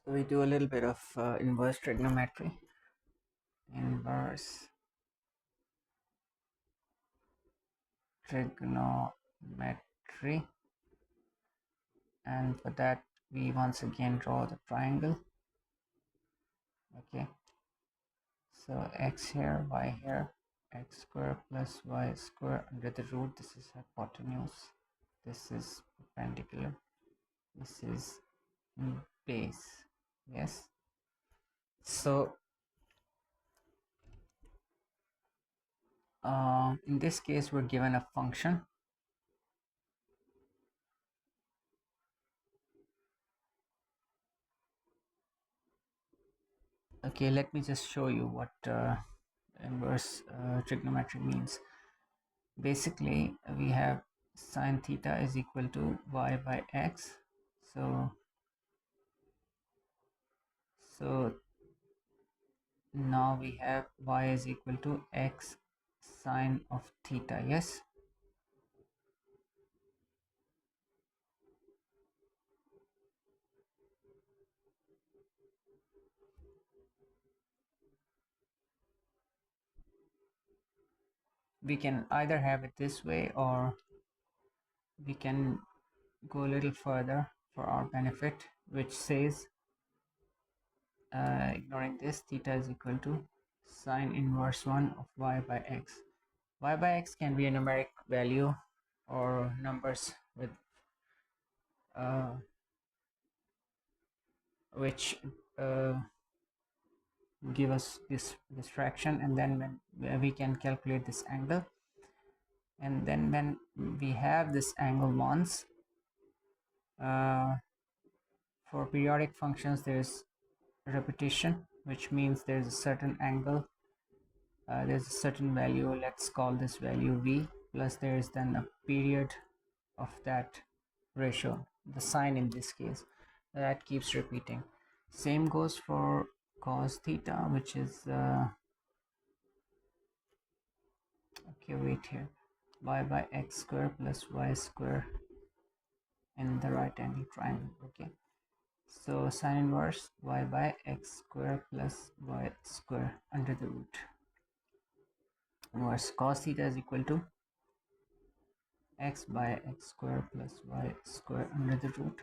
We do a little bit of inverse trigonometry. Inverse trigonometry, and for that we once again draw the triangle. Okay, so x here, y here, x square plus y square under the root. This is hypotenuse, this is perpendicular, this is base. Yes, so in this case we're given a function. Okay, let me just show you what inverse trigonometry means. Basically we have sine theta is equal to y by x. So now we have y is equal to x sine of theta. Yes, we can either have it this way, or we can go a little further for our benefit, which says ignoring this, theta is equal to sine inverse 1 of y by x. Y by x can be a numeric value or numbers with which give us this fraction, and then when we can calculate this angle, and then when we have this angle once, for periodic functions there's repetition, which means there's a certain angle, there's a certain value, let's call this value v, plus there is then a period of that ratio, the sine in this case, that keeps repeating. Same goes for cos theta, which is okay, wait here, y by x square plus y square in the right angle triangle. Okay, so sine inverse y by x square plus y square under the root. Inverse cos theta is equal to x by x square plus y square under the root.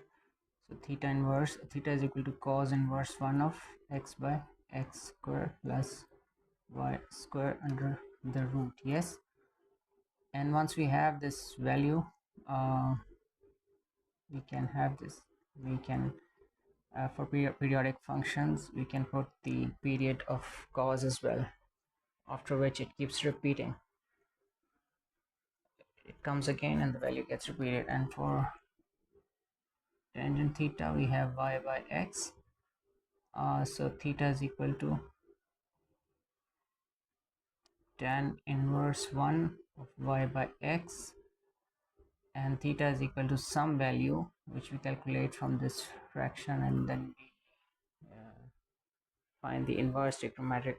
So theta inverse, theta is equal to cos inverse 1 of x by x square plus y square under the root. Yes, and once we have this value, we can have this, we can for periodic functions we can put the period of cos as well, after which it keeps repeating, it comes again and the value gets repeated. And for tangent theta we have y by x, so theta is equal to tan inverse 1 of y by x, and theta is equal to some value which we calculate from this fraction, and then we find the inverse trigonometric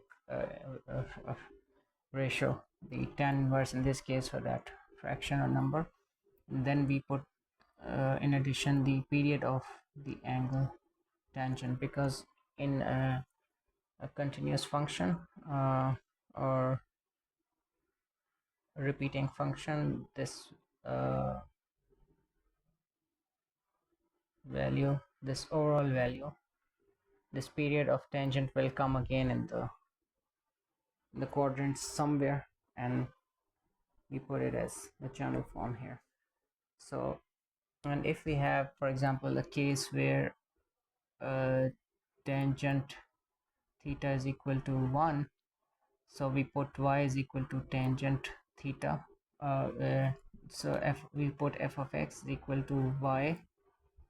ratio, the tan inverse in this case for that fraction or number, and then we put in addition the period of the angle tangent, because in a continuous function or a repeating function, this value, this overall value, this period of tangent will come again in the quadrants somewhere, and we put it as the channel form here. So, and if we have, for example, a case where tangent theta is equal to 1, so we put y is equal to tangent theta, so we put f of x is equal to y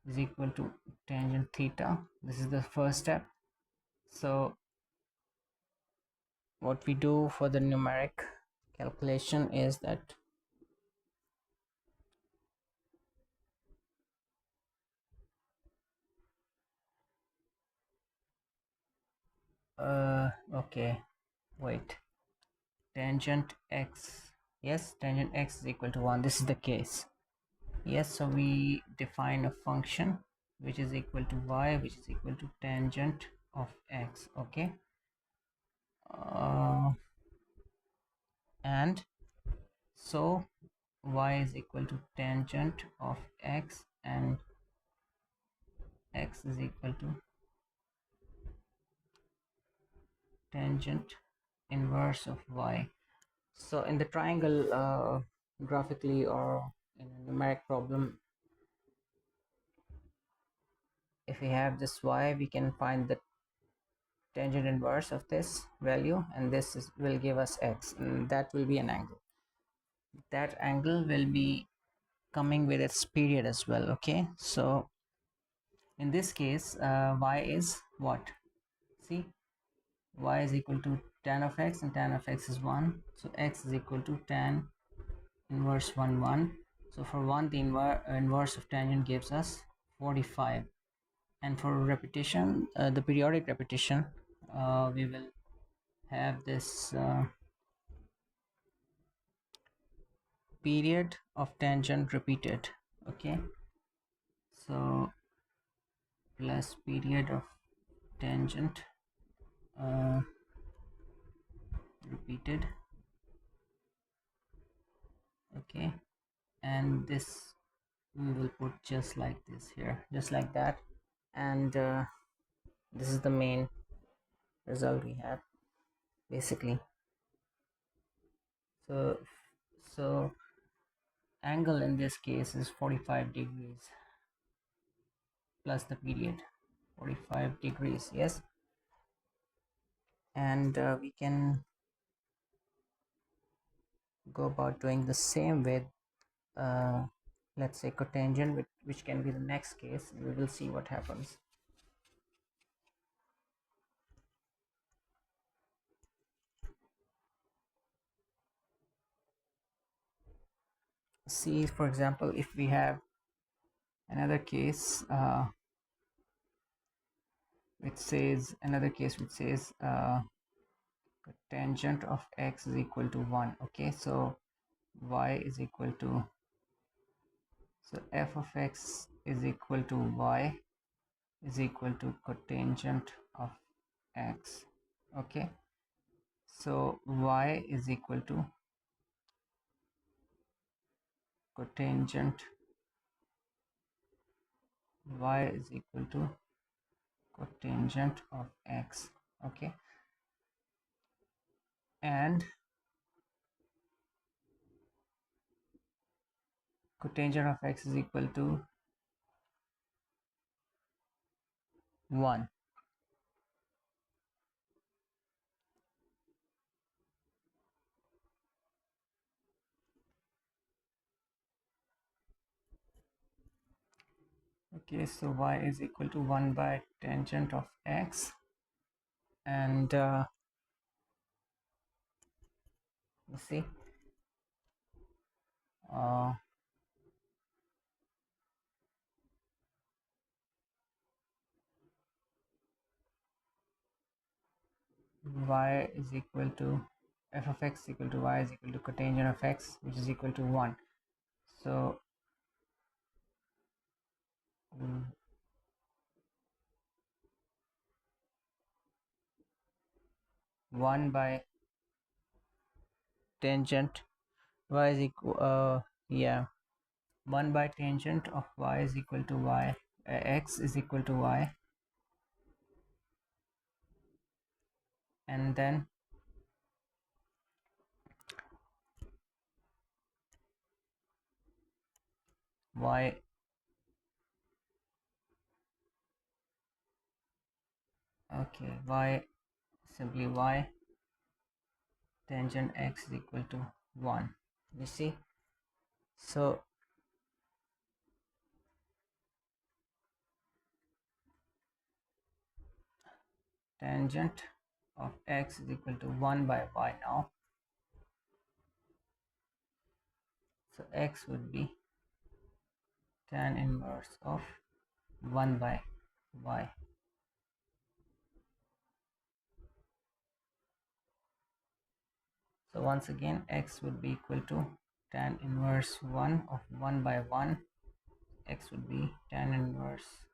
is equal to tangent theta. This is the first step. So what we do for the numeric calculation is that okay, wait, tangent x, yes, tangent x is equal to 1, this is the case. Yes, so we define a function which is equal to y, which is equal to tangent of x. Okay, and so y is equal to tangent of x and x is equal to tangent inverse of y. So in the triangle, graphically or in a numeric problem, if we have this y, we can find the tangent inverse of this value, and will give us x, and that will be an angle. That angle will be coming with its period as well. Okay, so in this case, y is what? See, y is equal to tan of x, and tan of x is 1, so x is equal to tan inverse 1 1. So for 1, the inverse of tangent gives us 45, and for repetition, the periodic repetition, we will have this period of tangent repeated. Okay, so plus period of tangent repeated. Okay, and this we will put just like this here, just like that, and this is the main result we have basically. So angle in this case is 45 degrees plus the period, 45 degrees, yes. And we can go about doing the same with let's say cotangent, which can be the next case. We will see what happens. See, for example, if we have another case which says tangent of x is equal to 1. Okay, so y is equal to, so f of x is equal to y is equal to cotangent of x. Okay, so y is equal to cotangent, y is equal to cotangent of x. Okay, and cotangent of x is equal to 1. Okay, so y is equal to 1 by tangent of x, and you see uh, y is equal to f of x is equal to y is equal to cotangent of x, which is equal to 1. So 1 by tangent y is equal yeah, 1 by tangent of y is equal to y, x is equal to y, and then y, okay, y, simply y tangent x is equal to 1. You see, so tangent of x is equal to 1 by y now, so x would be tan inverse of 1 by y. So once again, x would be equal to tan inverse 1 of 1 by 1. X would be tan inverse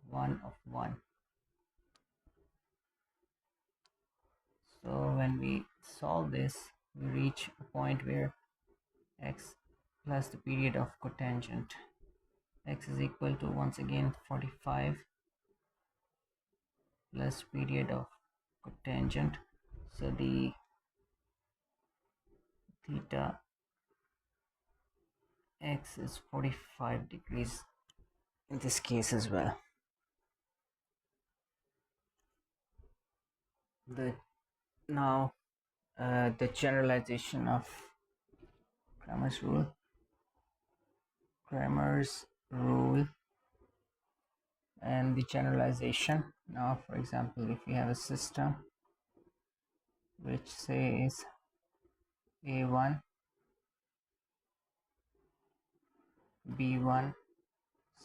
1 of 1. So when we solve this, we reach a point where x plus the period of cotangent, x is equal to once again 45 plus period of cotangent. So the theta x is 45 degrees in this case as well. Now the generalization of Cramer's rule. Cramer's rule and the generalization. Now, for example, if we have a system which says A1, B1,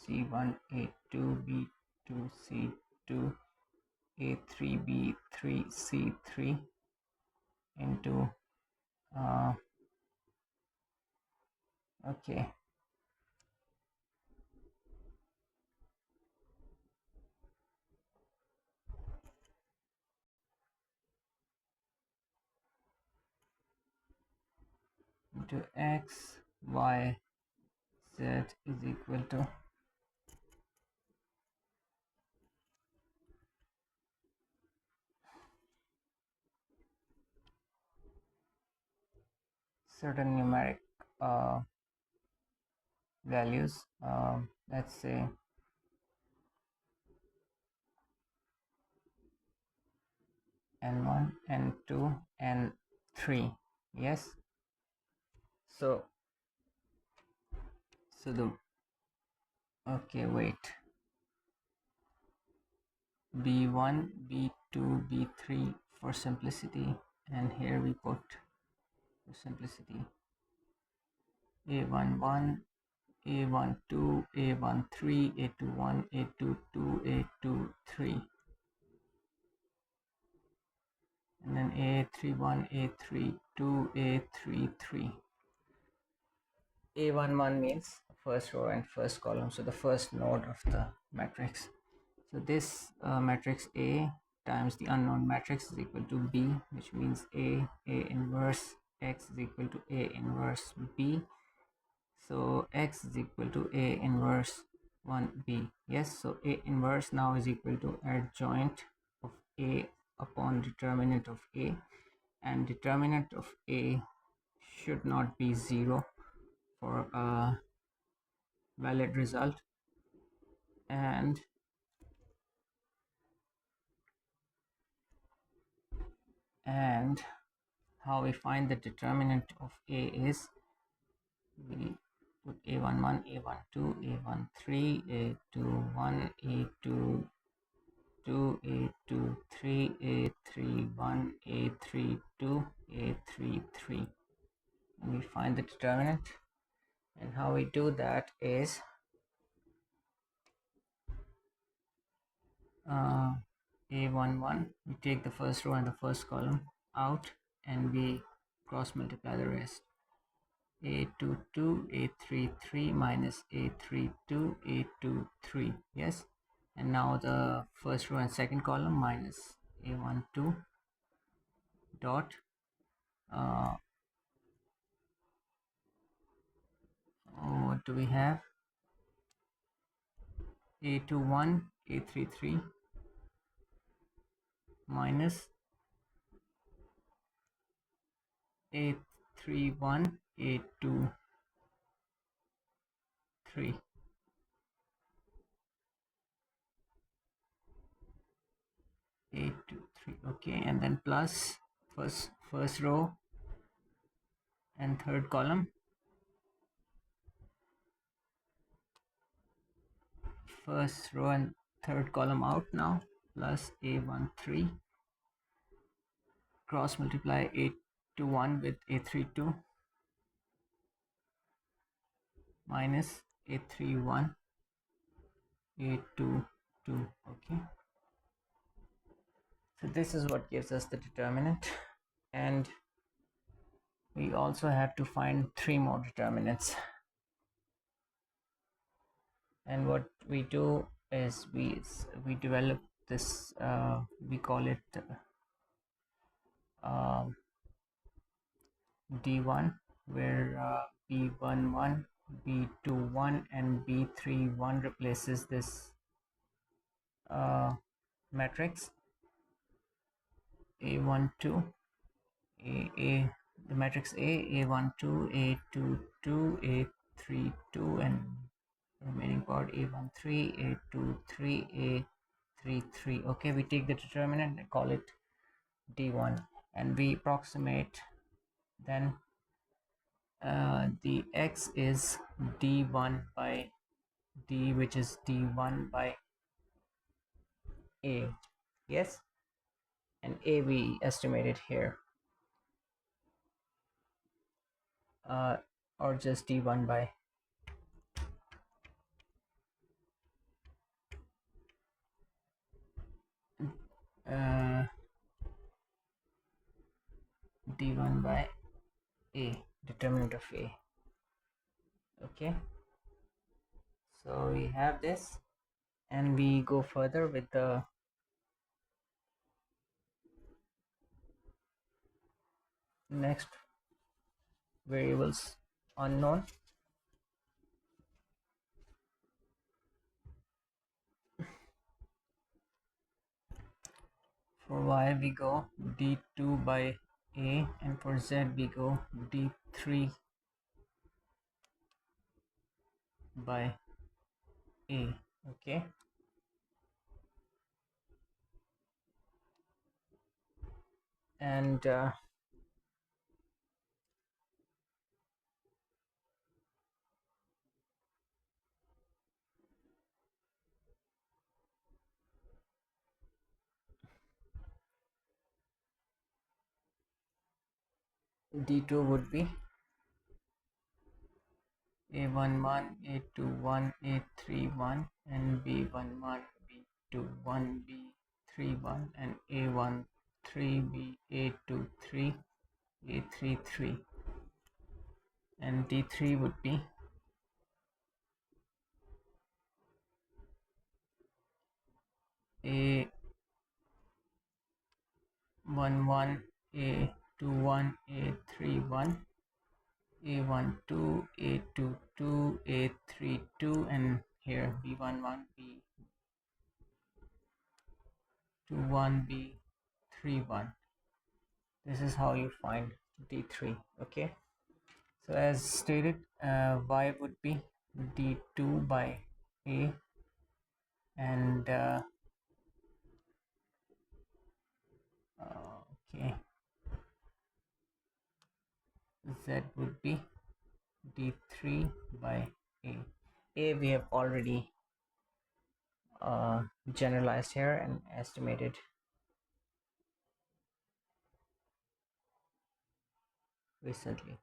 C1, A2, B2, C2, A3, B3, C3 into okay, into x, y, z is equal to certain numeric values. Let's say n1, n2, n3. Yes. So the okay, wait. B1, B2, B3 for simplicity, and here we put for simplicity A11, A12, A13, A21, A22, A23, and then A31, A32, A33. A11 means first row and first column, so the first node of the matrix. So this matrix A times the unknown matrix is equal to B, which means A inverse X is equal to A inverse B. So X is equal to A inverse 1B. Yes, so A inverse now is equal to adjoint of A upon determinant of A, and determinant of A should not be 0 for a valid result. And how we find the determinant of A is we put A11, A12, A13, A21, A22, A23, A31, A32, A33, and we find the determinant. And how we do that is A11, we take the first row and the first column out and we cross multiply the rest. A22, A33 minus A32, A23. Yes, and now the first row and second column minus A12 dot what do we have? A21, A33 minus A31, A23. A23, okay, and then plus first row and third column, first row and third column out now, plus A13, cross multiply A21 with A32 minus A31, A22. Okay, so this is what gives us the determinant, and we also have to find 3 more determinants. And what we do is we develop this, we call it um, D1, where B11, B21, and B31 replaces this uh, matrix A12, A, the matrix A12, A22, A32, and remaining part A13, A23, A33. Okay, we take the determinant and call it D1, and we approximate. Then the x is D1 by D, which is D1 by A. Yes, and A we estimated here, or just D1 by uh, D1 by A, determinant of A. Okay, so we have this, and we go further with the next variables unknown. For y we go D2 by A, and for z we go D3 by A. Okay, and D2 would be A11, A21, A31, and B11, B21, B31, and A13, A23, A33, and D3 would be A11, A21, A31, A12, A22, A32, and here B11, B21, B31. This is how you find D3. Okay, so as stated, y would be D2 by A, and okay, z would be D3 by A. A we have already generalized here and estimated recently.